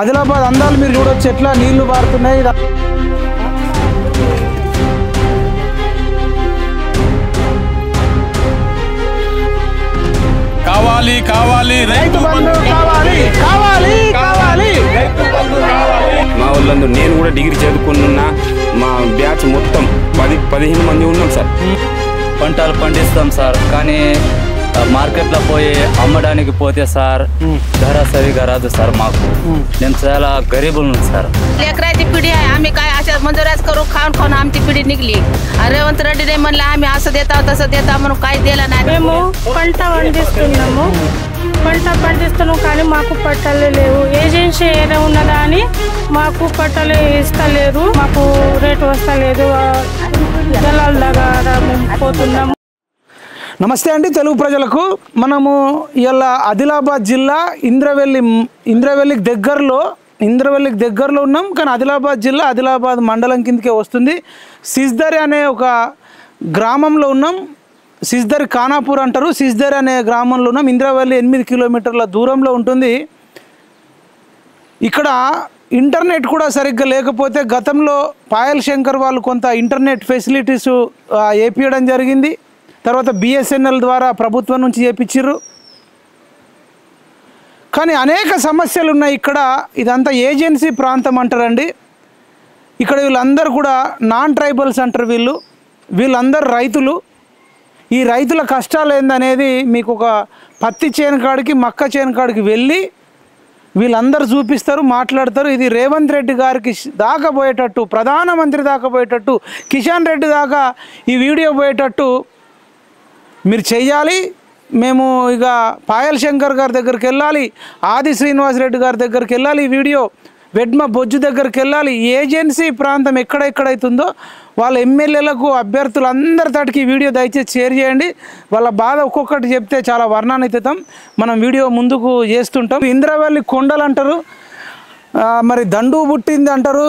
ఆదిలాబాద్ అందాలు మీరు చూడొచ్చు ఎట్లా నీళ్లు పారుతున్నాయి. కావాలి కావాలి రైతు బంధు కావాలి కావాలి కావాలి రైతు బంధు కావాలి. మా వాళ్ళందరూ నేను కూడా డిగ్రీ చదువుకున్నా, మా బ్యాచ్ మొత్తం 10-15 మంది ఉన్నాం సార్. పంటలు పండిస్తాం సార్, కానీ మార్కెట్లో పోయి అమ్మడానికి పోతే సార్ ధర సరిగా రాదు సార్. మాకు నేను చాలా गरीब सर. लेकराची पिढी आहे, आम्ही काय अशा मंजुराज करू खाऊन खाऊन आमची पिढी निघली. रेवंत रेड्डीने म्हणलं आम्ही असं देता तसं देता म्हणून काही दिलं नाही. మేము పంట పండిస్తున్నాము, పంట పండిస్తున్నాం కానీ మాకు పట్టాలు లేవు. ఏజెన్సీ ఏదో ఉన్నదా అని మాకు పట్టాలు ఇస్తలేరు, మాకు రేటు వస్తలేదు. దళాల దగ్గర మేము పోతున్నాము. నమస్తే అండి తెలుగు ప్రజలకు. మనము ఇలా ఆదిలాబాద్ జిల్లా ఇంద్రవెల్లికి దగ్గరలో ఉన్నాం. కానీ ఆదిలాబాద్ జిల్లా ఆదిలాబాద్ మండలం కిందకే వస్తుంది. సిస్దరి అనే ఒక గ్రామంలో ఉన్నాం. సిస్దరి ఖానాపూర్ అంటారు. సిస్దరి అనే గ్రామంలో ఉన్నాం. ఇంద్రవెల్లి 8 కిలోమీటర్ల దూరంలో ఉంటుంది. ఇక్కడ ఇంటర్నెట్ కూడా సరిగ్గా లేకపోతే గతంలో పాయల్ శంకర్ వాళ్ళు కొంత ఇంటర్నెట్ ఫెసిలిటీస్ వేపించడం జరిగింది. తర్వాత బిఎస్ఎన్ఎల్ ద్వారా ప్రభుత్వం నుంచి చేపించారు. కానీ అనేక సమస్యలు ఉన్నాయి ఇక్కడ. ఇదంతా ఏజెన్సీ ప్రాంతం అంటారండి. ఇక్కడ వీళ్ళందరూ కూడా నాన్ ట్రైబల్స్ అంటారు. వీళ్ళందరూ రైతులు. ఈ రైతుల కష్టాలు ఏందనేది మీకు ఒక పత్తి చేను కాడికి మక్క చేను కాడికి వెళ్ళి వీళ్ళందరూ చూపిస్తారు, మాట్లాడతారు. ఇది రేవంత్ రెడ్డి గారికి దాకా పోయేటట్టు, ప్రధానమంత్రి దాకా పోయేటట్టు, కిషన్ రెడ్డి దాకా ఈ వీడియో పోయేటట్టు మీరు చెయ్యాలి. మేము ఇక పాయల్ శంకర్ గారి దగ్గరికి వెళ్ళాలి, ఆది శ్రీనివాస్ రెడ్డి గారి దగ్గరికి వెళ్ళాలి, ఈ వీడియో వెడ్మ బొజ్జు దగ్గరికి వెళ్ళాలి. ఏజెన్సీ ప్రాంతం ఎక్కడెక్కడైతుందో వాళ్ళ ఎమ్మెల్యేలకు అభ్యర్థులందరి తాటికి ఈ వీడియో దయచేసి షేర్ చేయండి. వాళ్ళ బాధ ఒక్కొక్కటి చెప్తే చాలా వర్ణాన్వితం. మనం వీడియో ముందుకు చేస్తుంటాం. ఇంద్రవెల్లి కొండలు అంటారు, మరి దండు పుట్టింది అంటారు.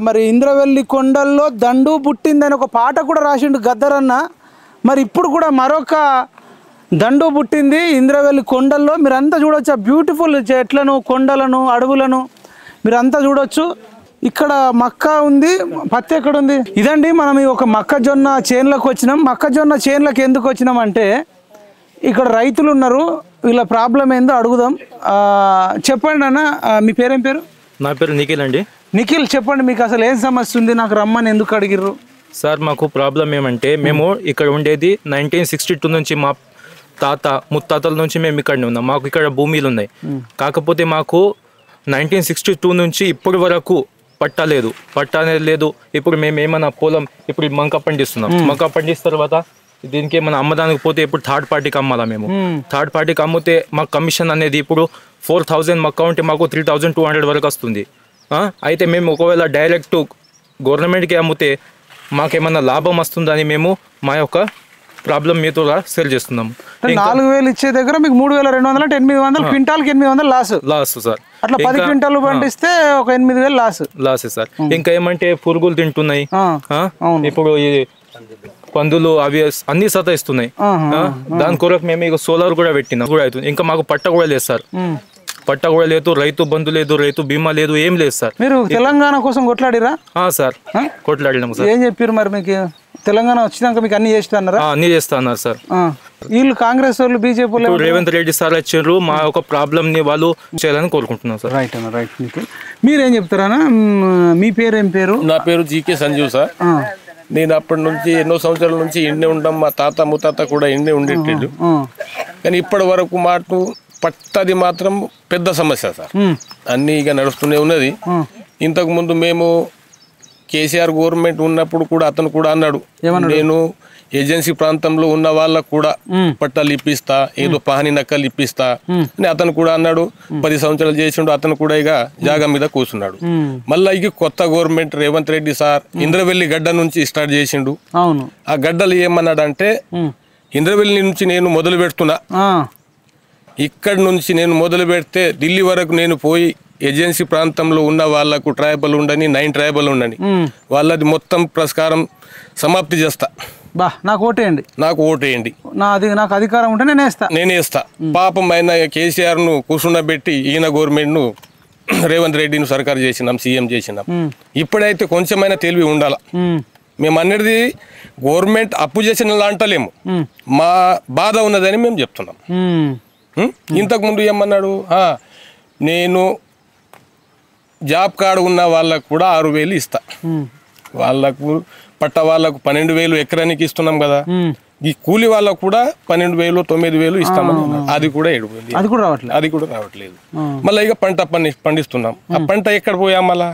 మరి ఇంద్రవెల్లి కొండల్లో దండు పుట్టిందని ఒక పాట కూడా రాసిండు గద్దరన్న. మరి ఇప్పుడు కూడా మరొక దండు పుట్టింది ఇంద్రవెల్లి కొండల్లో. మీరంతా చూడొచ్చు ఆ బ్యూటిఫుల్ చెట్లను, కొండలను, అడవులను మీరంతా చూడొచ్చు. ఇక్కడ మక్క ఉంది, పత్తి ఎక్కడ ఉంది? ఇదండి మనం ఈ ఒక మొక్కజొన్న చేనులకు వచ్చినాం. మొక్కజొన్న చేనులకు ఎందుకు వచ్చినాం అంటే ఇక్కడ రైతులు ఉన్నారు, వీళ్ళ ప్రాబ్లం ఏందో అడుగుదాం. చెప్పండి అన్న, మీ పేరేం పేరు? నా పేరు నిఖిల్ అండి. నిఖిల్, చెప్పండి మీకు అసలు ఏం సమస్య ఉంది, నాకు రమ్మని ఎందుకు అడిగిర్రు? సార్ మాకు ప్రాబ్లం ఏమంటే మేము ఇక్కడ ఉండేది 1962 నుంచి మా తాత ముత్తాతల నుంచి మేము ఇక్కడనే ఉన్నాం. మాకు ఇక్కడ భూమిలు ఉన్నాయి. కాకపోతే మాకు 1962 నుంచి ఇప్పటి వరకు పట్టా అనేది లేదు. ఇప్పుడు మేము ఏమైనా పొలం ఇప్పుడు మక్క పండిస్తున్నాం. మక్క పండిస్తున్న తర్వాత దీనికి ఏమైనా అమ్మదానికి పోతే ఇప్పుడు థర్డ్ పార్టీకి అమ్మాలా. మేము థర్డ్ పార్టీకి అమ్మితే మాకు కమిషన్ అనేది ఇప్పుడు 4000 మక్క ఉంటే మాకు 3200 వరకు వస్తుంది. అయితే మేము ఒకవేళ డైరెక్ట్ గవర్నమెంట్కి అమ్మితే మాకేమన్నా లాభం వస్తుందని మేము మా యొక్క ప్రాబ్లం మీతో షేర్ చేస్తున్నాము. 4000 ఇచ్చే దగ్గర మీకు 3200 అంటే 800 క్వింటాల్కి 800 లాస్ సార్. అట్లా 10 క్వింటాలు పండిస్తే ఒక 8000 లాస్ సార్. ఇంకా ఏమంటే పురుగులు తింటున్నాయి. ఇప్పుడు ఈ పందులు అవి అన్ని సతాయిస్తున్నాయి. దాని కొరకు మేము ఇక సోలార్ కూడా పెట్టినాం కూడా అవుతుంది. ఇంకా మాకు పట్ట కూడా లేదు సార్. పట్ట కూడా లేదు, రైతు బంధు లేదు, రైతు బీమా లేదు, ఏం లేదు సార్. మీరు తెలంగాణ కోసం కొట్లాడిరా? Sir కొట్లాడినాము sir. ఏం చెప్పారు మరి? మీకు తెలంగాణ వచ్చినాక మీకు అన్ని చేస్తాన్నారా? అన్ని చేస్తా అన్నారు సార్. వీళ్ళు కాంగ్రెస్ వాళ్ళు, బీజేపీ వాళ్ళు, రేవంత్ రెడ్డి సార్ వచ్చారు. మా యొక్క ప్రాబ్లం ని వాళ్ళు చేయాలని కోరుకుంటున్నాం సార్. రైట్ అన్న, రైట్. మీరేం చెప్తారా? మీ పేరు ఏం పేరు? నా పేరు జీకే సంజీవ్ సార్. నేను అప్పటి నుంచి ఎన్నో సంవత్సరాల నుంచి ఇండే ఉంటాం. మా తాత ముత్తాత కూడా ఇండే ఉండేటట్టు. కానీ ఇప్పటి వరకు మాకు పట్టది మాత్రం పెద్ద సమస్య సార్. అన్నీ ఇక నడుస్తూనే ఉన్నది. ఇంతకు ముందు మేము కేసీఆర్ గవర్నమెంట్ ఉన్నప్పుడు కూడా అతను కూడా అన్నాడు, నేను ఏజెన్సీ ప్రాంతంలో ఉన్న వాళ్ళకు కూడా పట్టాలు ఇప్పిస్తా, ఏదో పహాని నక్కలు ఇప్పిస్తా అని అతను కూడా అన్నాడు. 10 సంవత్సరాలు చేసిండు. అతను కూడా ఇక జాగా మీద కూర్చున్నాడు. మళ్ళా ఇక కొత్త గవర్నమెంట్ రేవంత్ రెడ్డి సార్ ఇంద్రవెల్లి గడ్డ నుంచి స్టార్ట్ చేసిండు. ఆ గడ్డలు ఏమన్నాడంటే, ఇంద్రవెల్లి నుంచి నేను మొదలు పెడుతున్నా, ఇక్కడ నుంచి నేను మొదలు పెడితే ఢిల్లీ వరకు నేను పోయి ఏజెన్సీ ప్రాంతంలో ఉన్న వాళ్ళకు ట్రైబల్ ఉండని 9 ట్రైబల్ ఉండని వాళ్ళది మొత్తం ప్రకారం సమాప్తి చేస్తా. నాకు ఓటేయండి, నాకు అధికారం ఉంటే నేనే వేస్తా. పాపం ఆయన కేసీఆర్ ను కూర్చుండబెట్టి ఈయన గవర్నమెంట్ ను రేవంత్ రెడ్డిని సర్కారు చేసినాం, సీఎం చేసినాం. ఇప్పుడైతే కొంచెమైనా తెలివి ఉండాల. మేము అనేది గవర్నమెంట్ అప్పు చేసిన అంటలేము, మా బాధ ఉన్నదని మేము చెప్తున్నాం. ఇంతకుముందు ఏమన్నాడు, నేను జాబ్ కార్డు ఉన్న వాళ్ళకు కూడా 6,000 ఇస్తా, వాళ్ళకు పట్ట వాళ్ళకు 12,000 ఎకరానికి ఇస్తున్నాం కదా, ఈ కూలి వాళ్ళకు కూడా 12,000 9,000 ఇస్తామని అన్నాడు. అది కూడా ఏడిపోయింది, అది కూడా రావట్లేదు. మళ్ళీ ఇక పంట పండిస్తున్నాం, ఆ పంట ఎక్కడ పోయా మళ్ళా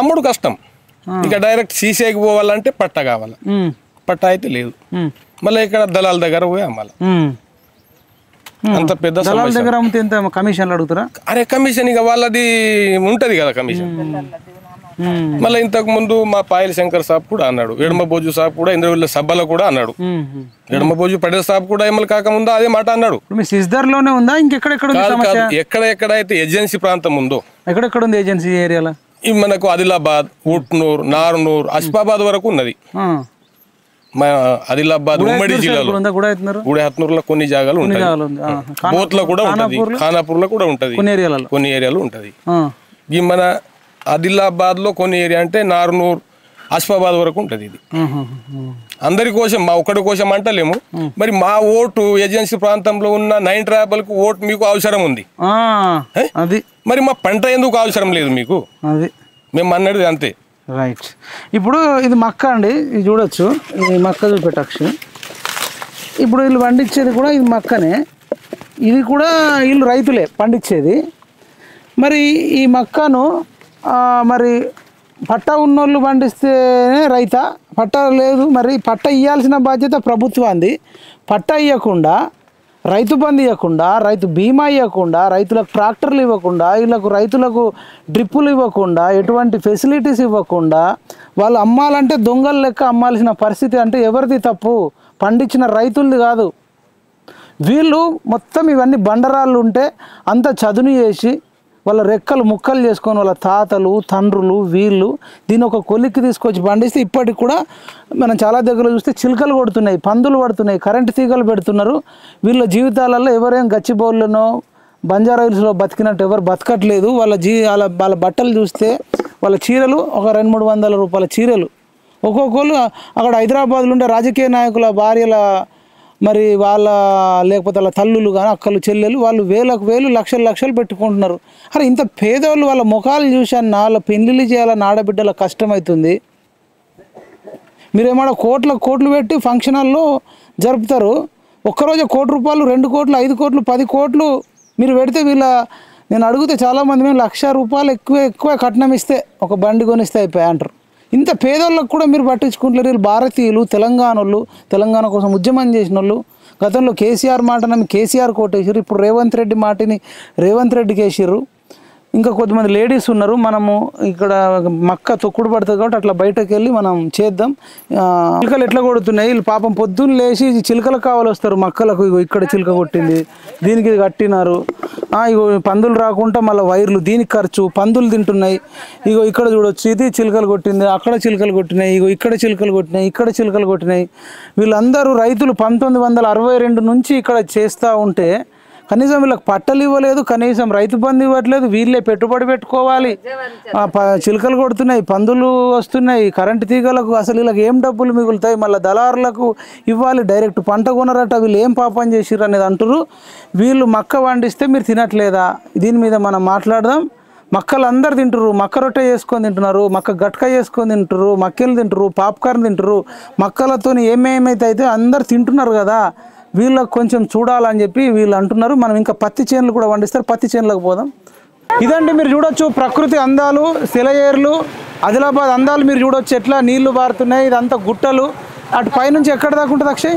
అమ్ముడు కష్టం. ఇక డైరెక్ట్ సీసీఐకి పోవాలంటే పట్ట కావాలి, పట్ట అయితే లేదు. మళ్ళీ ఇక్కడ దళాల దగ్గర పోయి అమ్మాలి. అంత పెద్ద దగ్గర కమిషన్ అడుగుతారా? అరే కమిషన్ ఇక వాళ్ళది ఉంటది కదా కమిషన్. మళ్ళీ ఇంతకు ముందు మా పాయల శంకర్ సాబ్ కూడా అన్నాడు, ఎడమబోజు సాబ్ కూడా ఇంద్రవెల్లి సభలో కూడా అన్నాడు, ఎడమబోజు పటేల్ సాబ్ కూడా ఎమ్మెల్యే కాకముందో అదే మాట అన్నాడు. సిస్దర్లోనే ఉందా ఇంకెక్కడెక్కడ? ఎక్కడెక్కడైతే ఏజెన్సీ ప్రాంతం ఉందో, ఎక్కడెక్కడ ఉంది ఏజెన్సీ ఏరియాలో? మనకు ఆదిలాబాద్, ఉట్నూర్, నార్నూర్, అసిఫాబాద్ వరకు ఉన్నది. మా ఆదిలాబాద్ ఉమ్మడి జిల్లాలో గుడెహత్నూర్లో కొన్ని జాగాలు ఉంటాయి, బోత్లో కూడా ఉంటది, ఖానాపూర్లో కూడా ఉంటది, కొన్ని ఏరియాలు ఉంటది. ఈ మన ఆదిలాబాద్ లో కొన్ని ఏరియా అంటే నార్నూర్, అసిఫాబాద్ వరకు ఉంటది. ఇది అందరి కోసం, మా ఒక్కడి కోసం అంటలేము. మరి మా ఓటు ఏజెన్సీ ప్రాంతంలో ఉన్న 9 ట్రైబల్ కు ఓటు మీకు అవసరం ఉంది, మరి మా పంట ఎందుకు అవసరం లేదు మీకు? మేము అన్నది అంతే. రైట్. ఇప్పుడు ఇది మక్క అండి, ఇది చూడొచ్చు, ఇది మక్క చూపెట్టచ్చు. ఇప్పుడు వీళ్ళు పండించేది కూడా ఇది మక్కనే, ఇది కూడా వీళ్ళు రైతులే పండించేది. మరి ఈ మక్కను మరి పట్ట ఉన్నోళ్ళు పండిస్తేనే రైతా? పట్ట లేదు, మరి పట్ట ఇవ్వాల్సిన బాధ్యత ప్రభుత్వాన్ని. పట్ట ఇవ్వకుండా, రైతు బంధు ఇవ్వకుండా, రైతు బీమా ఇవ్వకుండా, రైతులకు ట్రాక్టర్లు ఇవ్వకుండా, వీళ్ళకు రైతులకు డ్రిప్పులు ఇవ్వకుండా, ఎటువంటి ఫెసిలిటీస్ ఇవ్వకుండా వాళ్ళు అమ్మాలంటే దొంగలు లెక్క అమ్మాల్సిన పరిస్థితి. అంటే ఎవరిది తప్పు? పండించిన రైతులది కాదు. వీళ్ళు మొత్తం ఇవన్నీ బండరాళ్ళు ఉంటే అంత చదును చేసి వాళ్ళ రెక్కలు ముక్కలు చేసుకొని వాళ్ళ తాతలు తండ్రులు వీళ్ళు దీన్ని ఒక కొలిక్కి తీసుకొచ్చి పండిస్తే ఇప్పటికి కూడా మనం చాలా దగ్గర చూస్తే చిలుకలు కొడుతున్నాయి, పందులు పడుతున్నాయి, కరెంటు తీగలు పెడుతున్నారు. వీళ్ళ జీవితాలలో ఎవరేం గచ్చిబౌళ్ళనో బంజారా హిల్స్లో బతికినట్టు ఎవరు బతకట్లేదు. వాళ్ళ బట్టలు చూస్తే వాళ్ళ చీరలు ఒక 200-300 రూపాయల చీరలు. ఒక్కొక్కరు అక్కడ హైదరాబాద్లో ఉండే రాజకీయ నాయకుల భార్యల మరి వాళ్ళ లేకపోతే వాళ్ళ తల్లులు కానీ అక్కలు చెల్లెలు వాళ్ళు వేలు లక్షలు పెట్టుకుంటున్నారు. అరే ఇంత పేదోళ్ళు వాళ్ళ ముఖాలు చూశాను, వాళ్ళ పెళ్ళిళ్ళు చేయాలని ఆడబిడ్డల కష్టమవుతుంది. మీరేమో కోట్లు పెట్టి ఫంక్షన్ హాల్లో జరుపుతారు. ఒక్కరోజు 1 కోటి రూపాయలు, 2 కోట్లు, 5 కోట్లు, 10 కోట్లు మీరు పెడితే నేను అడిగితే చాలామంది మేము 1,00,000 రూపాయలు ఎక్కువ కట్నం ఇస్తే ఒక బండి కొనిస్తే అయిపోయి అంటారు. ఇంత పేదోళ్ళకు కూడా మీరు పట్టించుకుంటారు. వీళ్ళు భారతీయులు, తెలంగాణ కోసం ఉద్యమం చేసిన వాళ్ళు. గతంలో కేసీఆర్ మాట నమ్మి కేసీఆర్ కోటేసారు, ఇప్పుడు రేవంత్ రెడ్డి మాటని రేవంత్ రెడ్డికి వేసారు. ఇంకా కొద్దిమంది లేడీస్ ఉన్నారు. మనము ఇక్కడ మక్క తొక్కుడు పడుతుంది కాబట్టి అట్లా బయటకు వెళ్ళి మనం చేద్దాం. చిలుకలు ఎట్లా కొడుతున్నాయి, వీళ్ళు పాపం పొద్దున్న లేచి చిలుకలు కావాలి వస్తారు మక్కలకు. ఇగో ఇక్కడ చిలుక కొట్టింది, దీనికి ఇది కట్టినారు. ఇగో పందులు రాకుండా మళ్ళీ వైర్లు, దీనికి ఖర్చు, పందులు తింటున్నాయి. ఇగో ఇక్కడ చూడొచ్చు, ఇది చిలుకలు కొట్టింది, అక్కడ చిలుకలు కొట్టినాయి, ఇగో ఇక్కడ చిలుకలు కొట్టినాయి, ఇక్కడ చిలుకలు కొట్టినాయి. వీళ్ళందరూ రైతులు 1962 నుంచి ఇక్కడ చేస్తూ ఉంటే కనీసం వీళ్ళకి పట్టలు ఇవ్వలేదు, కనీసం రైతు బంధు ఇవ్వట్లేదు. వీళ్ళే పెట్టుబడి పెట్టుకోవాలి. చిలుకలు కొడుతున్నాయి, పందులు వస్తున్నాయి, కరెంటు తీగలకు. అసలు వీళ్ళకి ఏం డబ్బులు మిగులుతాయి? మళ్ళీ దళారులకు ఇవ్వాలి, డైరెక్ట్ పంట కొనరట. వీళ్ళు ఏం పాపం చేసిర్రు అనేది అంటారు. వీళ్ళు మక్క పండిస్తే మీరు తినట్లేదా? దీని మీద మనం మాట్లాడదాం. మక్కలు అందరు తింటారు, మక్క రొట్టె చేసుకొని తింటున్నారు, మక్క గట్క చేసుకొని తింటారు, మక్కలు తింటారు, పాప్కార్న్ తింటారు. మక్కలతో ఏమేమైతే అయితే అందరు తింటున్నారు కదా, వీళ్ళకి కొంచెం చూడాలని చెప్పి వీళ్ళు అంటున్నారు. మనం ఇంకా పత్తి చేనులు కూడా పండిస్తారు, పత్తి చేనులకు పోదాం. ఇదండి మీరు చూడొచ్చు ప్రకృతి అందాలు, సెలయేర్లు, ఆదిలాబాద్ అందాలు మీరు చూడొచ్చు. ఎట్లా నీళ్లు పారుతున్నాయి, ఇదంతా గుట్టలు. అటు పైనుంచి ఎక్కడ దాకా ఉంటుంది అక్షయ్?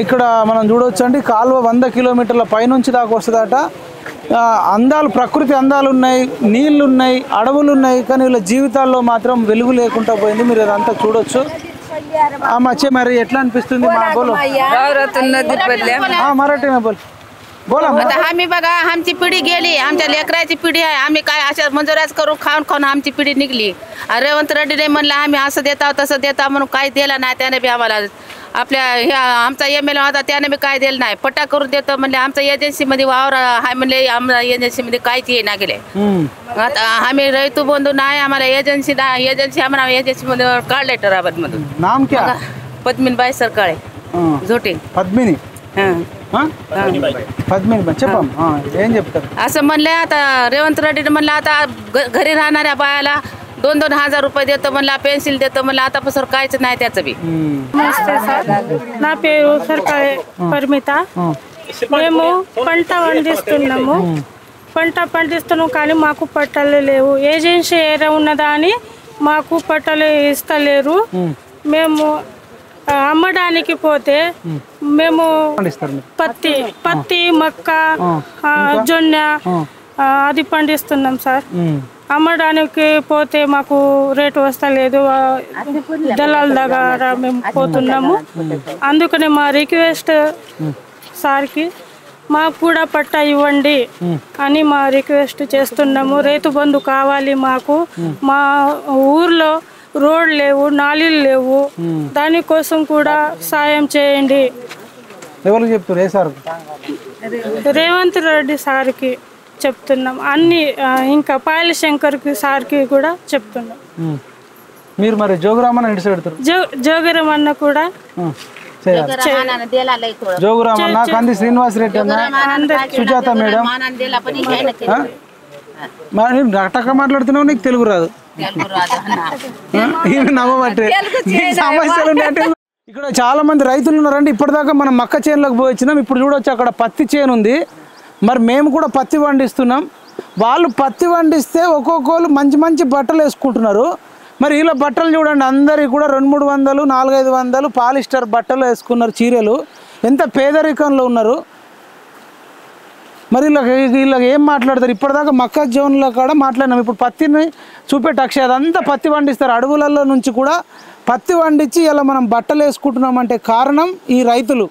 ఇక్కడ మనం చూడవచ్చు అండి, కాలువ 100 కిలోమీటర్ల పైనుంచి దాకా వస్తుందట. అందాలు, ప్రకృతి అందాలు ఉన్నాయి, నీళ్లు ఉన్నాయి, అడవులు ఉన్నాయి. కానీ వీళ్ళ జీవితాల్లో మాత్రం వెలుగు లేకుండా పోయింది. మీరు అదంతా చూడొచ్చు. मच्छे మరి ఎట్లా అనిపిస్తుంది మా बोलो मराठी में बोल बोला. आता आम्ही बघा आमची पिढी गेली, आमच्या लेकराची पिढी आहे. आम्ही काय अशा मंजुऱ्याच करून खाऊन आमची पिढी निघली. रेवंत रेड्डीने म्हणलं आम्ही असं देता तसं देता म्हणून काही दिलं नाही. त्याने बी आम्हाला आपल्या ह्या आमचा MLA होता त्याने बी काय दिलं नाही. पट्टा करून देतो म्हणले. आमच्या एजन्सीमध्ये वावर आहे म्हणले. आमच्या एजन्सीमध्ये काहीच ये ना गेले. आता आम्ही रैतू बंधू नाही. आम्हाला एजन्सी आम्हाला एजन्सीमध्ये काढले टराबादमधून. नाम क्या? पद्मिनीबाई सरकाळे झोटे. పద్మిని పద్మిని చెప్పం ఏం చెప్తారు? असं म्हणले. आता रेवंत रेड्डी म्हणलं आता घरी राहणाऱ्या बायाला 2-2 हजार रुपये देतो म्हणला. पेन्सिल देतो म्हणलं. आतापासून काहीच नाही त्याचं बी. నమస్తే సార్, నా పేరు సర్కారే పరిమిత. మేము పంట పండిస్తున్నాము. పంట పండిస్తున్నాం కానీ మాకు పట్టాలు లేవు. ఏజెన్సీ ఏరియా ఉన్నదా అని మాకు పట్టాలు ఇస్తలేరు. మేము అమ్మడానికి పోతే మేము పత్తి మక్క జొన్న అది పండిస్తున్నాం సార్. అమ్మడానికి పోతే మాకు రేటు వస్తలేదు. దళాల దగ్గర మేము పోతున్నాము. అందుకనే మా రిక్వెస్ట్ సార్కి మాకు కూడా పట్టా ఇవ్వండి అని మా రిక్వెస్ట్ చేస్తున్నాము. రైతు బంధు కావాలి మాకు. మా ఊర్లో రోడ్ లేవు, నాలీలు లేవు. దానికోసం కూడా సాయం చేయండి. ఎవరికి చెప్తారు? ఏ సార్? రేవంత్ రెడ్డి సార్కి చెప్తున్నాం. అన్ని ఇంకా పాయల శంకర్కి సార్కి కూడా చెప్తున్నాం. మీరు మరి జోగురామన్న ఇటు పెడతారు? జోగిరమన్న కూడా జోగురామన్న, కంది శ్రీనివాస్ రెడ్డి అన్న, సుజాత మేడం. రటక మాట్లాడుతున్నావు, నీకు తెలుగు రాదు. నవ్వబట్టే సమస్యలు ఉన్నాయంటే. ఇక్కడ చాలా మంది రైతులు ఉన్నారండి. ఇప్పటిదాకా మనం మక్క చేనులోకి పోయి వచ్చినాం. ఇప్పుడు చూడవచ్చు అక్కడ పత్తి చేను ఉంది. మరి మేము కూడా పత్తి పండిస్తున్నాం. వాళ్ళు పత్తి పండిస్తే ఒక్కొక్కరు మంచి మంచి బట్టలు వేసుకుంటున్నారు. మరి వీళ్ళ బట్టలు చూడండి, అందరికి కూడా 200-300 400-500 పాలిస్టర్ బట్టలు వేసుకున్నారు, చీరలు. ఎంత పేదరికంలో ఉన్నారు. మరి వీళ్ళకి ఏం మాట్లాడతారు? ఇప్పటిదాకా మక్క జోన్లో కూడా మాట్లాడినాం. ఇప్పుడు పత్తిని చూపెట్టు అక్షయ్, అదంతా పత్తి పండిస్తారు. అడవులలో నుంచి కూడా పత్తి పండించి ఇలా మనం బట్టలు వేసుకుంటున్నామంటే కారణం ఈ రైతులు.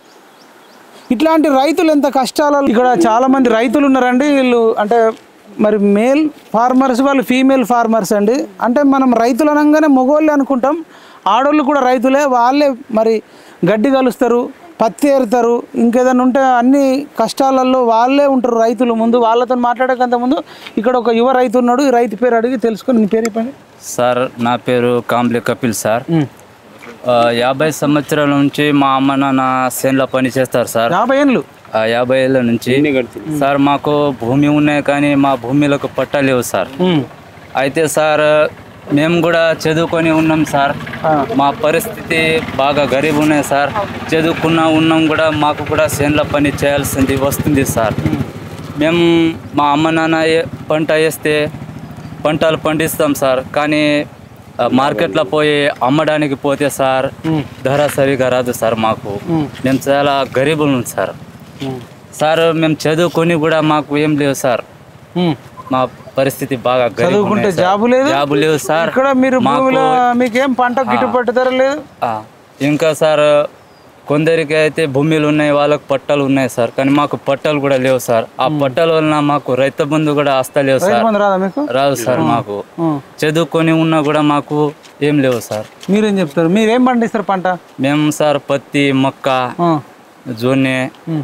ఇట్లాంటి రైతులు ఎంత కష్టాలు. ఇక్కడ చాలామంది రైతులు ఉన్నారండి. వీళ్ళు అంటే మరి మేల్ ఫార్మర్స్, వాళ్ళు ఫీమేల్ ఫార్మర్స్ అండి. అంటే మనం రైతులు అనగానే మగవాళ్ళు అనుకుంటాం. ఆడవాళ్ళు కూడా రైతులే. వాళ్ళే మరి గడ్డి కలుస్తారు, పత్తి ఏరుతారు, ఇంకేదైనా ఉంటే అన్ని కష్టాలలో వాళ్ళే ఉంటారు రైతులు. ముందు వాళ్ళతో మాట్లాడకంత ముందు ఇక్కడ ఒక యువ రైతు ఉన్నాడు. ఈ రైతు పేరు అడిగి తెలుసుకొని నీ పేరు చెప్పండి. సార్, నా పేరు కాంబ్లే కపిల్ సార్. 50 సంవత్సరాల నుంచి మా అమ్మ నాన్న చేనులో పని చేస్తారు సార్. 50 ఏళ్ళ నుంచి సార్. మాకు భూమి ఉన్నాయి కానీ మా భూమిలకు పట్టా లేవు సార్. అయితే సార్ మేము కూడా చదువుకొని ఉన్నాం సార్. మా పరిస్థితి బాగా గరీబ్ ఉన్నాయి సార్. ఉన్నాం కూడా మాకు కూడా చేనులో పని చేయాల్సింది వస్తుంది సార్. మేము మా అమ్మ నాన్న పంట వేస్తే పంటలు పండిస్తాం సార్. కానీ మార్కెట్లో పోయి అమ్మడానికి పోతే సార్ ధర సరిగా రాదు సార్. మాకు మేము చాలా గరీబులు సార్. సార్ మేము చదువుకొని కూడా మాకు ఏం లేవు సార్. మా పరిస్థితి బాగా చదువుకుంటే జాబు లేవు సార్. ఇక్కడ మీరు మీకేం పంట గిట్టుబాటు ధర లేదు. ఇంకా సార్ కొందరికి అయితే భూమిలు ఉన్నాయి, వాళ్ళకు పట్టాలు ఉన్నాయి సార్. కానీ మాకు పట్టాలు కూడా లేవు సార్. ఆ పట్టాల వలన మాకు రైతు బంధు కూడా వస్తలేవు సార్. రాదు సార్. మాకు చదువుకొని ఉన్నా కూడా మాకు ఏం లేవు సార్. మీరేం చెప్తారు? మీరేం పండిస్తారు పంట? మేము సార్ పత్తి, మక్క, జొన్నె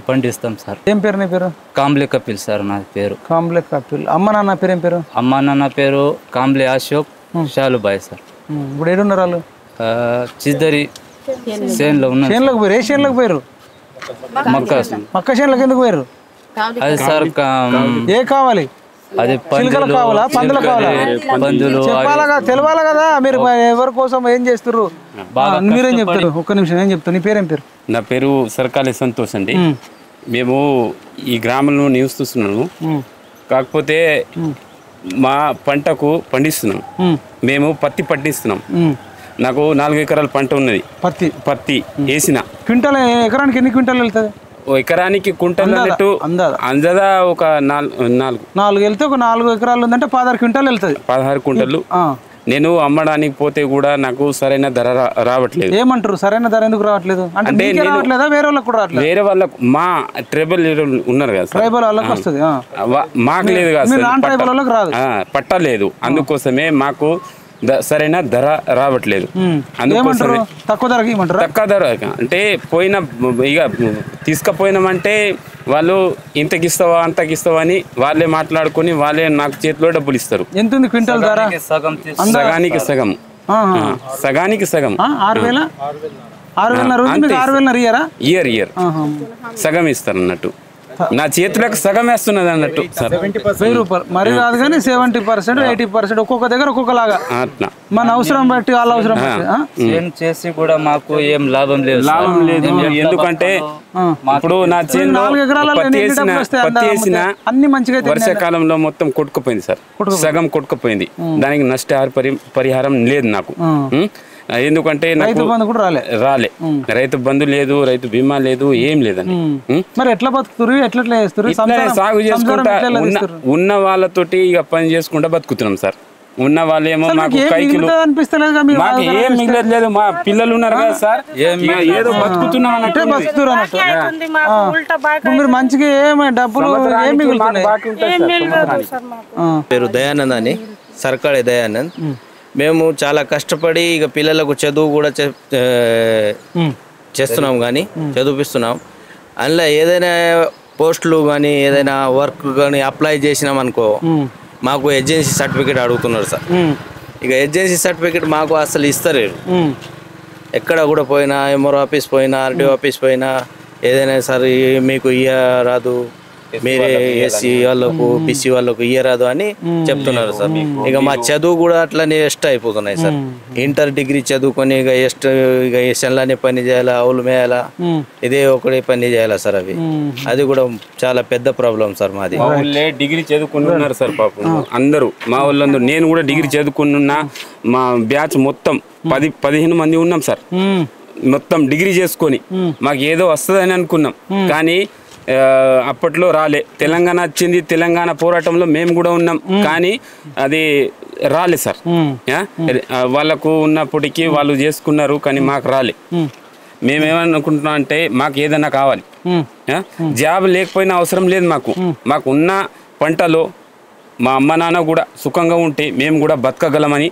పండిస్తాం సార్. ఏం పేరు? నీ పేరు? కాంబ్లే కపిల్ సార్. నా పేరు కాంబ్లే కపిల్. అమ్మ నాన్న పేరు ఏం పేరు? అమ్మ నాన్న పేరు కాంబ్లే అశోక్, షాలుబాయ్ సార్. ఇప్పుడు ఏడున్నారు వాళ్ళు? చిద్దరి చేనులో ఉన్నారు. చేనులోకి పోయారు? ఏ చేనులోకి పోయారు? మక్క చేనులోకి ఎందుకు పోయారు? అది సార్ ఏ కావాలి? అది చిలుకలు కావాలా, పందులు కావాలా? చెప్పాలా, తెలవాలా కదా. మీరు ఎవరి కోసం ఏం చేస్తారు? మీరేం చెప్తారు? ఒక్క నిమిషం, ఏం చెప్తారు? నీ పేరేం పేరు? నా పేరు సర్కాలే సంతోష్ అండి. మేము ఈ గ్రామంలో నివసిస్తున్నాము. కాకపోతే మా పంటకు పండిస్తున్నాం. మేము పత్తి పండిస్తున్నాం. నాకు 4 ఎకరాల పంట ఉన్నది. పత్తి వేసిన క్వింటల్ ఎకరానికి ఎన్ని క్వింటాలు వెళ్తుంది? ఎకరానికి కుంటల్ అన్నట్టు అంజదా ఒక 4 వెళ్తే ఒక 4 ఎకరాలు ఉందంటే 16 క్వింటాలు వెళ్తుంది. 16 కుంటలు. నేను అమ్మడానికి పోతే కూడా నాకు సరైన ధర రావట్లేదు. ఏమంటారు? సరైన ధర ఎందుకు రావట్లేదు అంటే వేరే వాళ్ళకి కూడా రావట్లేదు? వేరే వాళ్ళకు మా ట్రైబల్ ఉన్నారు కదా, ట్రైబల్ వాళ్ళకి వస్తుంది, మాకు లేదు కదా, ట్రైబల్ వాళ్ళకి రాదు, పట్టలేదు. అందుకోసమే మాకు సరైన ధర రావట్లేదు. అందుకోసమే తక్కువ ధరకి ఇవ్వమంటారా? తక్కువ ధర అంటే ఇక తీసుకుపోయినామంటే వాళ్ళు ఇంతకిస్తావా అంతకిస్తావా అని వాళ్ళే మాట్లాడుకొని వాళ్ళే నాకు చేతిలో డబ్బులు ఇస్తారు. ఎంత ఉంది క్వింటల్ ధర? సగానికి సగం, సగానికి సగం. 6,000 ఇయర్ సగం ఇస్తారు అన్నట్టు. నా చేతులకు సగం వేస్తున్నది అన్నట్టు. 1000 రూపాయలు మరి కాదు కానీ 70%, 80% ఒక్కొక్క దగ్గర ఒక్కొక్కలాగా అట్లా మన అవసరం బట్టి వాళ్ళ అవసరం బట్టి చేసి కూడా మాకు ఏం లాభం లేదు. ఎందుకంటే ఇప్పుడు నా చేను 4 ఎకరాల పత్తి వేసిన అన్ని మంచిగా వర్షాకాలంలో మొత్తం కొట్టుకుపోయింది సార్, సగం కొట్టుకుపోయింది. దానికి నష్ట పరిహారం లేదు నాకు. ఎందుకంటే నాకు రాలే రైతు బంధు లేదు, రైతు బీమా లేదు, ఏం లేదండి. మరి ఎట్లా బతుకుతారు? ఎట్లా సాగు చేసుకుంటా ఉన్న వాళ్ళతోటి ఇక పని చేసుకుంటా బతుకుతున్నాం సార్. ఉన్న వాళ్ళేమో మాకు కైకిలు మాకు ఏం మిగలేదు. మా పిల్లలు ఉన్నారు కదా సార్, ఏదో బతుకుతున్నాం అన్నట్టు మీరు మంచిగా ఏమి డబ్బులు పేరు దయానంద్ అని, సర్కాడే దయానంద్. మేము చాలా కష్టపడి ఇక పిల్లలకు చదువు కూడా చేస్తున్నాం కానీ చదివిస్తున్నాం. అందులో ఏదైనా పోస్టులు కానీ ఏదైనా వర్క్ కానీ అప్లై చేసినాం అనుకో మాకు ఏజెన్సీ సర్టిఫికేట్ అడుగుతున్నారు సార్. ఇక ఏజెన్సీ సర్టిఫికేట్ మాకు అసలు ఇస్తలేరు. ఎక్కడ కూడా పోయినా, ఎంఆర్ఓ ఆఫీస్ పోయినా, ఆర్డీఓ ఆఫీస్ పోయినా ఏదైనా సార్ మీకు రాదు, మీరే ఎస్సీ వాళ్ళకు బీసీ వాళ్ళకు ఇయ్యరాదు అని చెప్తున్నారు సార్. ఇక మా చదువు కూడా అట్లనే ఎస్ట్ అయిపోతున్నాయి సార్. ఇంటర్ డిగ్రీ చదువుకొని ఇక ఇక సెన్లానే పని చేయాలా, ఆవులు మేయాలా, ఇదే ఒకటే పని చేయాలా సార్. అది కూడా చాలా పెద్ద ప్రాబ్లం సార్ మాది. మా ఊళ్ళే డిగ్రీ చదువుకున్నారు సార్ పాపం అందరూ. మా వాళ్ళందరూ నేను కూడా డిగ్రీ చదువుకున్నా. మా బ్యాచ్ మొత్తం 10-15 మంది ఉన్నాం సార్. మొత్తం డిగ్రీ చేసుకొని మాకు ఏదో వస్తుందని అనుకున్నాం కానీ అప్పట్లో రాలే. తెలంగాణ వచ్చింది, తెలంగాణ పోరాటంలో మేము కూడా ఉన్నాం కానీ అది రాలే సార్. వాళ్ళకు ఉన్నప్పటికీ వాళ్ళు చేసుకున్నారు కానీ మాకు రాలే. మేమేమనుకుంటున్నాం అంటే మాకు ఏదైనా కావాలి, జాబ్ లేకపోయినా అవసరం లేదు మాకు. మాకు ఉన్న పంటలో మా అమ్మ నాన్న కూడా సుఖంగా ఉంటే మేము కూడా బతకగలమని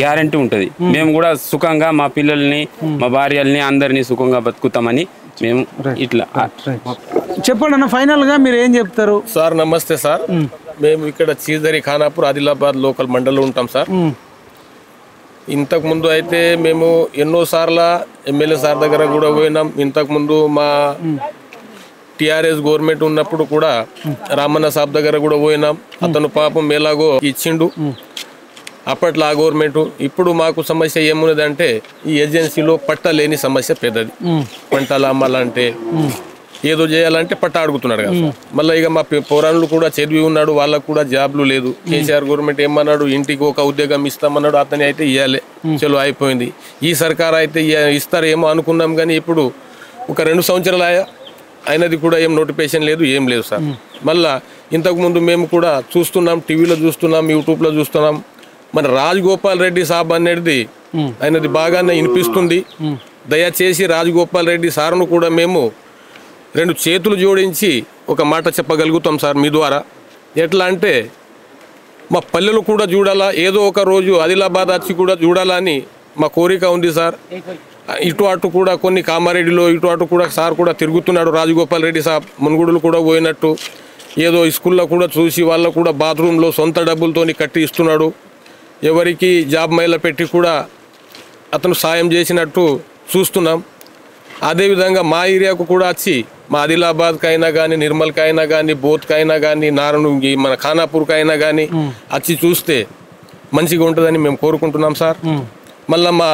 గ్యారంటీ ఉంటుంది. మేము కూడా సుఖంగా మా పిల్లల్ని, మా భార్యల్ని అందరినీ సుఖంగా బతుకుతామని మేము ఇట్లా. చెప్పండి అన్న, ఫైనల్ గా మీరు ఏం చెప్తారు? సార్ నమస్తే సార్. మేము ఇక్కడ చీజరి ఖానాపూర్ ఆదిలాబాద్ లోకల్ మండలంలో ఉంటాం సార్. ఇంతకు ముందు అయితే మేము ఎన్నోసార్ల ఎమ్మెల్యే సార్ దగ్గర కూడా పోయినాం. ఇంతకు ముందు మా టిఆర్ఎస్ గవర్నమెంట్ ఉన్నప్పుడు కూడా రామన్న సాబ్ దగ్గర కూడా పోయినాం. అతను పాపం ఎలాగో ఇచ్చిండు అప్పట్లో ఆ గవర్నమెంట్. ఇప్పుడు మాకు సమస్య ఏమున్నదంటే ఈ ఏజెన్సీలో పట్ట లేని సమస్య పెద్దది. పంటలు అమ్మాలంటే ఏదో చేయాలంటే పట్ట అడుగుతున్నాడు కదా. మళ్ళీ ఇక మా పోరాణులు కూడా చదివి ఉన్నాడు, వాళ్ళకు కూడా జాబ్లు లేదు. కేసీఆర్ గవర్నమెంట్ ఏమన్నాడు, ఇంటికి ఒక ఉద్యోగం ఇస్తామన్నాడు, అతని అయితే ఇవ్వాలి, చలో అయిపోయింది. ఈ సర్కార్ అయితే ఇస్తారేమో అనుకున్నాం కానీ ఇప్పుడు ఒక 2 సంవత్సరాలు అయినది కూడా ఏం నోటిఫికేషన్ లేదు, ఏం లేదు సార్. మళ్ళా ఇంతకుముందు మేము కూడా చూస్తున్నాం, టీవీలో చూస్తున్నాం, యూట్యూబ్లో చూస్తున్నాం. మన రాజగోపాల్ రెడ్డి సాబ్ అనేది ఆయనది బాగానే వినిపిస్తుంది. దయచేసి రాజగోపాల్ రెడ్డి సార్ను కూడా మేము 2 చేతులు జోడించి ఒక మాట చెప్పగలుగుతాం సార్ మీ ద్వారా. ఎట్లా అంటే మా పల్లెలు కూడా చూడాలా, ఏదో ఒక రోజు ఆదిలాబాద్ వచ్చి కూడా చూడాలని మా కోరిక ఉంది సార్. ఇటు అటు కూడా కొన్ని కామారెడ్డిలో ఇటు అటు కూడా సార్ కూడా తిరుగుతున్నాడు రాజగోపాల్ రెడ్డి సాబ్. మునుగుడులు కూడా పోయినట్టు ఏదో స్కూల్లో కూడా చూసి వాళ్ళకు కూడా బాత్రూంలో సొంత డబ్బులతోని కట్టి ఇస్తున్నాడు. ఎవరికి జాబ్ మైల పెట్టి కూడా అతను సాయం చేసినట్టు చూస్తున్నాం. అదేవిధంగా మా ఏరియాకు కూడా వచ్చి మా ఆదిలాబాద్కైనా కానీ, నిర్మల్కైనా కానీ, బోత్కైనా కానీ, నారాయణగి మన ఖానాపూర్కైనా కానీ వచ్చి చూస్తే మంచిగా ఉంటుందని మేము కోరుకుంటున్నాం సార్. మళ్ళీ మా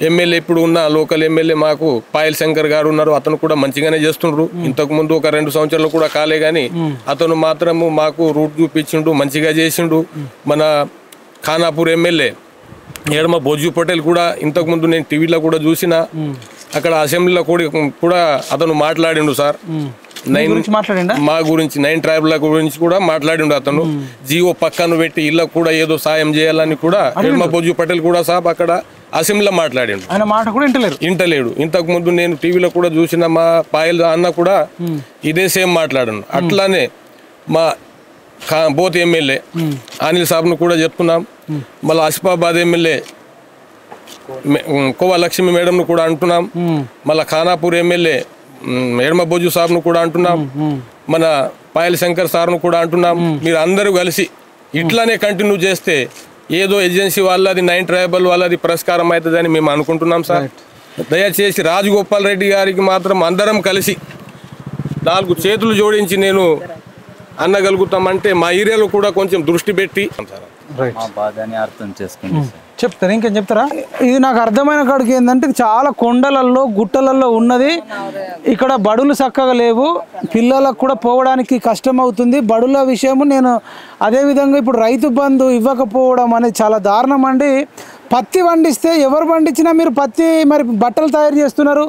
ఎమ్మెల్యే ఇప్పుడు ఉన్న లోకల్ ఎమ్మెల్యే మాకు పాయల్ శంకర్ గారు ఉన్నారు, అతను కూడా మంచిగానే చేస్తుండ్రు. ఇంతకుముందు ఒక 2 సంవత్సరాలు కూడా కాలే కానీ అతను మాత్రము మాకు రూట్ చూపించిండు, మంచిగా చేసిండు. మన ఖానాపూర్ ఎమ్మెల్యే ఏడమ బొజ్జు పటేల్ కూడా ఇంతకుముందు నేను టీవీలో కూడా చూసిన, అక్కడ అసెంబ్లీలో కూడా అతను మాట్లాడిండు సార్. మా గురించి 9 ట్రైబ్ల గురించి కూడా మాట్లాడిండు అతను. జియో పక్కన పెట్టి ఇళ్ళకు కూడా ఏదో సాయం చేయాలని కూడా ఏడమ బొజ్జు పటేల్ కూడా సాబ్ అక్కడ అసెంబ్లీలో మాట్లాడిండు. ఆయన మాట కూడా ఇంటలేడు. ఇంతకు ముందు నేను టీవీలో కూడా చూసిన మా పాయల్ అన్న కూడా ఇదే సేమ్ మాట్లాడాను. అట్లానే మా బోత్ ఎమ్మెల్యే అనిల్ సాబ్ను కూడా చెప్తున్నాం, మళ్ళీ ఆసిఫాబాద్ ఎమ్మెల్యే కోవా లక్ష్మి మేడంను కూడా అంటున్నాం, మళ్ళీ ఖానాపూర్ ఎమ్మెల్యే ఎడమ బొజ్జు సార్ను కూడా అంటున్నాం, మన పాయల్ శంకర్ సార్ను కూడా అంటున్నాం. మీరు అందరూ కలిసి ఇట్లానే కంటిన్యూ చేస్తే ఏదో ఏజెన్సీ వాళ్ళది 9 ట్రైబల్ వాళ్ళది పురస్కారం అవుతుందని మేము అనుకుంటున్నాం సార్. దయచేసి రాజగోపాల్ రెడ్డి గారికి మాత్రం అందరం కలిసి 4 చేతులు జోడించి నేను అనగలుగుతామంటే మా ఏరియాలో కూడా కొంచెం దృష్టి పెట్టి మా బాధని అర్థం చేసుకుంటాం. చెప్తారా? ఇంకేం చెప్తారా? ఇది నాకు అర్థమైన కాడికి ఏంటంటే చాలా కొండలల్లో గుట్టలల్లో ఉన్నది. ఇక్కడ బడులు చక్కగా లేవు, పిల్లలకు కూడా పోవడానికి కష్టం అవుతుంది. బడుల విషయము నేను అదేవిధంగా ఇప్పుడు రైతు బంధు ఇవ్వకపోవడం అనేది చాలా దారుణం అండి. పత్తి పండిస్తే ఎవరు పండించినా మీరు పత్తి మరి బట్టలు తయారు చేస్తున్నారు,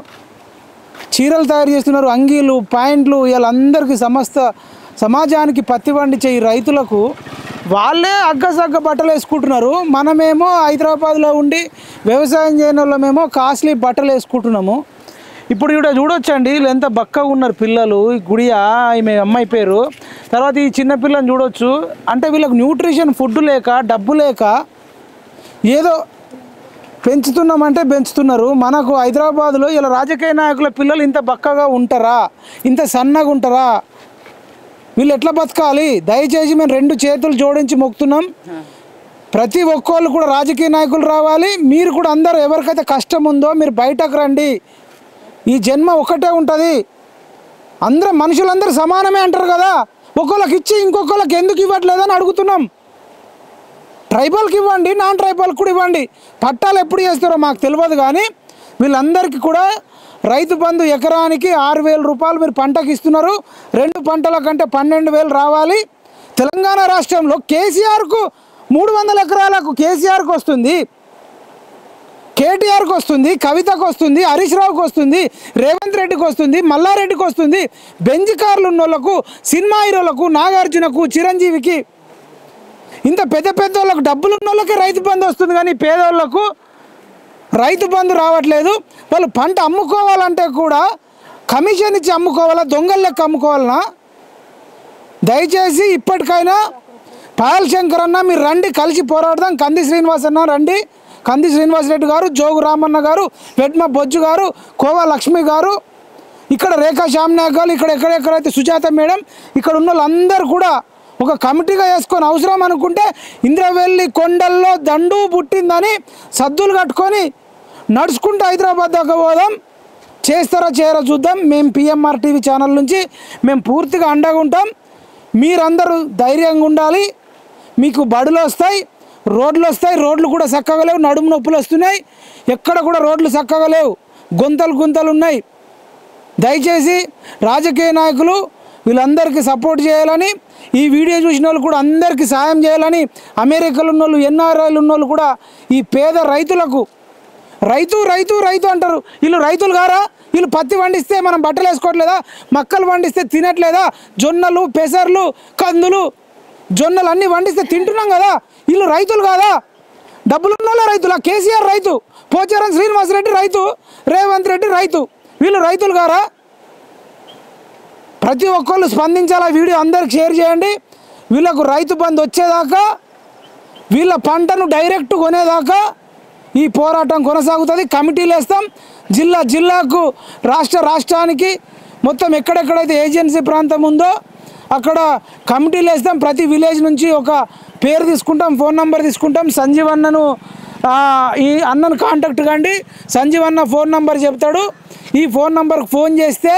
చీరలు తయారు చేస్తున్నారు, అంగీలు ప్యాంట్లు, వీళ్ళందరికీ సమస్త సమాజానికి పత్తి పండించే ఈ రైతులకు వాళ్ళే అగ్గసగ్గ బట్టలు వేసుకుంటున్నారు. మనమేమో హైదరాబాద్లో ఉండి వ్యవసాయం చేయని వాళ్ళమేమో కాస్ట్లీ బట్టలు వేసుకుంటున్నాము. ఇప్పుడు ఇక్కడ చూడొచ్చండి, వీళ్ళు ఎంత బక్కగా ఉన్నారు పిల్లలు. ఈ గుడియా ఈమె అమ్మాయి పేరు. తర్వాత ఈ చిన్న పిల్లని చూడొచ్చు. అంటే వీళ్ళకి న్యూట్రిషన్ ఫుడ్ లేక డబ్బు లేక ఏదో పెంచుతున్నామంటే పెంచుతున్నారు. మనకు హైదరాబాద్లో ఇలా రాజకీయ నాయకుల పిల్లలు ఇంత బక్కగా ఉంటారా, ఇంత సన్నగా ఉంటారా? వీళ్ళు ఎట్లా బతకాలి? దయచేసి మేము 2 చేతులు జోడించి మొక్కుతున్నాం. ప్రతి ఒక్కళ్ళు కూడా రాజకీయ నాయకులు రావాలి. మీరు కూడా అందరూ ఎవరికైతే కష్టం ఉందో మీరు బయటకు రండి. ఈ జన్మ ఒకటే ఉంటుంది. అందరూ మనుషులందరూ సమానమే అంటారు కదా. ఒకళ్ళకి ఇచ్చి ఇంకొకళ్ళకి ఎందుకు ఇవ్వట్లేదని అడుగుతున్నాం. ట్రైబల్కి ఇవ్వండి, నాన్ ట్రైబల్కి కూడా ఇవ్వండి. పట్టాలు ఎప్పుడు చేస్తారో మాకు తెలియదు, కానీ వీళ్ళందరికీ కూడా రైతు బంధు ఎకరానికి 6,000 రూపాయలు మీరు పంటకి ఇస్తున్నారు. 2 పంటల కంటే 12,000 రావాలి. తెలంగాణ రాష్ట్రంలో కేసీఆర్కు 300 ఎకరాలకు కేసీఆర్కి వస్తుంది, కేటీఆర్కి వస్తుంది, కవితకు వస్తుంది, హరీష్ రావుకి వస్తుంది, రేవంత్ రెడ్డికి వస్తుంది, మల్లారెడ్డికి వస్తుంది. బెంజ్ కార్లు ఉన్న వాళ్ళకు, సినిమా హీరోలకు, నాగార్జునకు, చిరంజీవికి, ఇంత పెద్ద పెద్ద వాళ్ళకు డబ్బులు ఉన్న వాళ్ళకే రైతు బంధు వస్తుంది, కానీ పేదవాళ్ళకు రైతు బంధు రావట్లేదు. వాళ్ళు పంట అమ్ముకోవాలంటే కూడా కమిషన్ ఇచ్చి అమ్ముకోవాలా, దొంగల లెక్క అమ్ముకోవాలన్నా? దయచేసి ఇప్పటికైనా పాయల్ శంకర్ అన్న మీరు రండి, కలిసి పోరాడదాం. కంది శ్రీనివాస్ అన్న రండి, కంది శ్రీనివాసరెడ్డి గారు, జోగు రామన్న గారు, వెడ్మ బొజ్జు గారు, కోవా లక్ష్మి గారు, ఇక్కడ రేఖా శ్యామ్నాయక్ గారు, ఇక్కడ ఎక్కడెక్కడైతే సుజాత మేడం, ఇక్కడ ఉన్న వాళ్ళందరూ కూడా ఒక కమిటీగా వేసుకొని అవసరం అనుకుంటే ఇంద్రవెల్లి కొండల్లో దండు పుట్టిందని సద్దులు కట్టుకొని నడుచుకుంటూ హైదరాబాద్ దాకా పోదాం. చేస్తారా చేయరా చూద్దాం. మేము పిఎంఆర్ టీవీ ఛానల్ నుంచి మేము పూర్తిగా అండగా ఉంటాం. మీరందరూ ధైర్యంగా ఉండాలి. మీకు బడులు వస్తాయి, రోడ్లు వస్తాయి. రోడ్లు కూడా చక్కగా లేవు, నడుము నొప్పులు వస్తున్నాయి. ఎక్కడ కూడా రోడ్లు చక్కగా లేవు, గుంతలు ఉన్నాయి. దయచేసి రాజకీయ నాయకులు వీళ్ళందరికీ సపోర్ట్ చేయాలని, ఈ వీడియో చూసిన వాళ్ళు కూడా అందరికీ సాయం చేయాలని, అమెరికాలో ఉన్న వాళ్ళు, ఎన్ఆర్ఐలు ఉన్న వాళ్ళు కూడా ఈ పేద రైతులకు రైతు రైతు రైతు అంటారు. వీళ్ళు రైతులు గారా? వీళ్ళు పత్తి పండిస్తే మనం బట్టలు వేసుకోవట్లేదా? మక్కలు పండిస్తే తినట్లేదా? జొన్నలు, పెసర్లు, కందులు, జొన్నలు అన్నీ పండిస్తే తింటున్నాం కదా. వీళ్ళు రైతులు కాదా? డబ్బులు ఉన్న వాళ్ళే రైతులా? కేసీఆర్ రైతు, పోచారం శ్రీనివాసరెడ్డి రైతు, రేవంత్ రెడ్డి రైతు. వీళ్ళు రైతులు గారా? ప్రతి ఒక్కళ్ళు స్పందించాలా. వీడియో అందరికి షేర్ చేయండి. వీళ్ళకు రైతు బంధు వచ్చేదాకా, వీళ్ళ పంటను డైరెక్ట్ కొనేదాకా ఈ పోరాటం కొనసాగుతుంది. కమిటీలు వేస్తాం. జిల్లాకు, రాష్ట్రానికి మొత్తం ఎక్కడెక్కడైతే ఏజెన్సీ ప్రాంతం ఉందో అక్కడ కమిటీలు వేస్తాం. ప్రతి విలేజ్ నుంచి ఒక పేరు తీసుకుంటాం, ఫోన్ నెంబర్ తీసుకుంటాం. సంజీవ్ అన్నను, ఈ అన్నను కాంటాక్ట్ కండి. సంజీవ్ అన్న ఫోన్ నెంబర్ చెప్తాడు. ఈ ఫోన్ నెంబర్కి ఫోన్ చేస్తే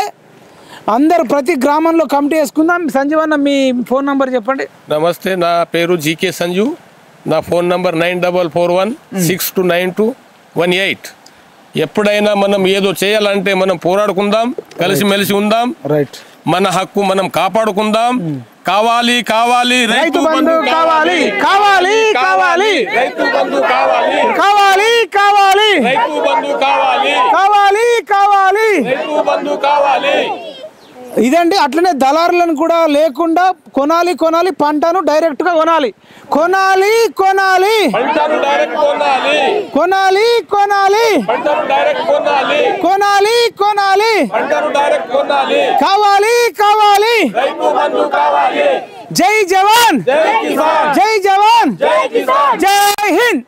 అందరూ ప్రతి గ్రామంలో కమిటీ వేసుకుందాం. సంజీవ్ అన్న మీ ఫోన్ నెంబర్ చెప్పండి. నమస్తే, నా పేరు జీకే సంజు. నా ఫోన్ నంబర్ 9441629218. ఎప్పుడైనా మనం ఏదో చేయాలంటే మనం పోరాడుకుందాం, కలిసిమెలిసి ఉందాం. రైట్, మన హక్కు మనం కాపాడుకుందాం. కావాలి కావాలి రైతు బంధు కావాలి, కావాలి కావాలి రైతు బంధు కావాలి, కావాలి కావాలి రైతు బంధు కావాలి, కావాలి కావాలి రైతు బంధు కావాలి. ఇదండి. అట్లనే దళారులను కూడా లేకుండా కొనాలి పంటను డైరెక్ట్గా కొనాలి, కొనాలి కొనాలి పంటను డైరెక్ట్ కొనాలి, కొనాలి కొనాలి పంటను డైరెక్ట్ కొనాలి, కొనాలి కొనాలి పంటను డైరెక్ట్ కొనాలి, కావాలి రైతు బంధు కావాలి. జై జవాన్ జై జవాన్ జై హింద్.